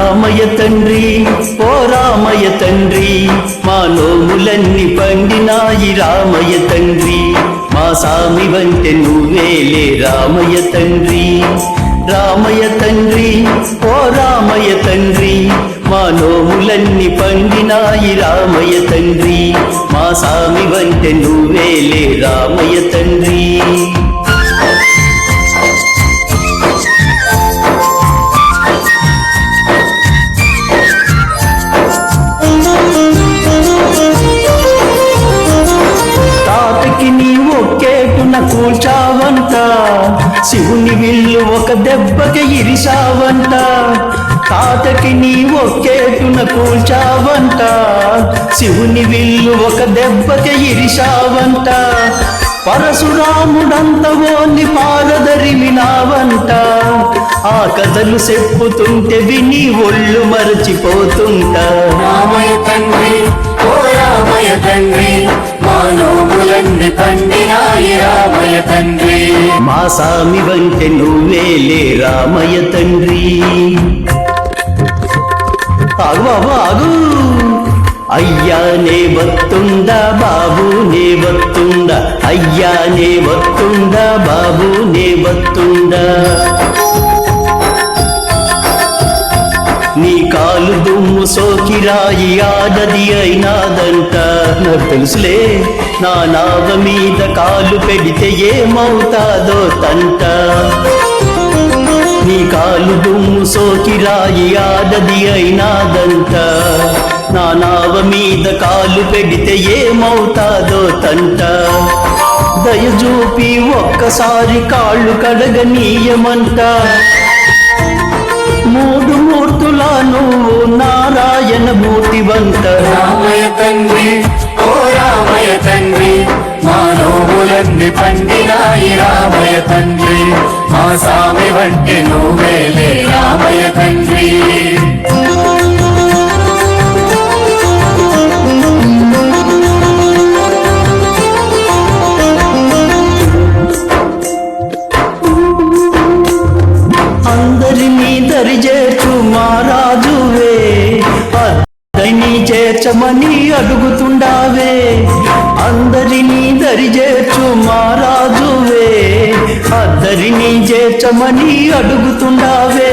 రామయ్య తండ్రి ఓ రామయ్య తండ్రి మా నోములన్నీ పండినాయి రామయ్య తండ్రి మా సామి వంటే నువ్వేలే రామయ్య తండ్రి రామయ్య తండ్రి ఓ రామయ్య తండ్రి మా నోములన్నీ పండినాయి రామయ్య తండ్రి మా సామి వంటే నువ్వేలే రామయ్య తండ్రి కూల్చావంట శివుని విల్లు ఒక దెబ్బకి ఇరిశావంట తాతకి నీ ఒక్కేటున కూల్చావంట శివుని విల్లు ఒక దెబ్బకి ఇరిశావంట పరశురాముడంతవోని పారదరిమినావంట ఆ కథలు చెప్పుతుంటే విని ఒళ్ళు మరచిపోతుంటా రామయ్య తండ్రి ఓ రామయ్య తండ్రి మా నోములన్నీ పండినాయి రామయ్య తండ్రి మా సామి వంటే నువ్వేలే రామయ్య తండ్రి ఆగు అయ్యానే వత్తుండా బాబునే వత్తుండా అయ్యానే వత్తుండా బాబునే వత్తుండా నీ కాలు దుమ్ము సోకిరాయి ఆడది అయినాదంట నాకు తెలుసులే నా నావ మీద కాలు పెడితే ఏమవుతాదో తంట నీ కాలు దుమ్ము సోకిరాయి ఆడది అయినాదంట నా నావ మీద కాలు పెడితే ఏమవుతాదో తంట దయచూపి ఒక్కసారి కాళ్ళు కడగనీయమంట మూడు మూర్తులా నువ్వు నారాయణ మూర్తివంత రామయ్య తండ్రి ఓ రామయ్య తండ్రి మా నోములన్నీ పండినాయి రామయ్య తండ్రి మా సామి వంటి నువ్వేలే రామయ్య తండ్రి అందరినీ దరిచేర్చు మహారాజువే అద్దరినీ చేర్చమని అడుగుతుండావే అందరినీ దరిచేర్చు మహారాజువే అద్దరినీ చేర్చమని అడుగుతుండావే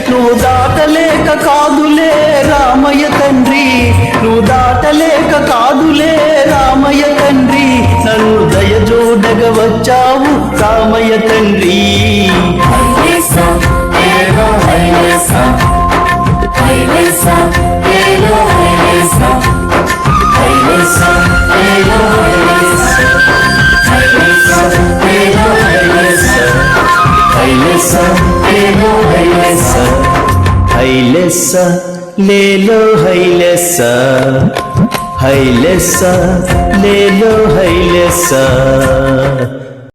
నువ్వు దాటలేక కాదులే రామయ్య తండ్రి నువ్వు దాటలేక కాదులే రామయ్య తండ్రి నన్ను దయజోడగ వచ్చావు రామయ్య తండ్రి హైలెస్స లేలో హైలెస్స హైలెస్స లేలో హైలెస్స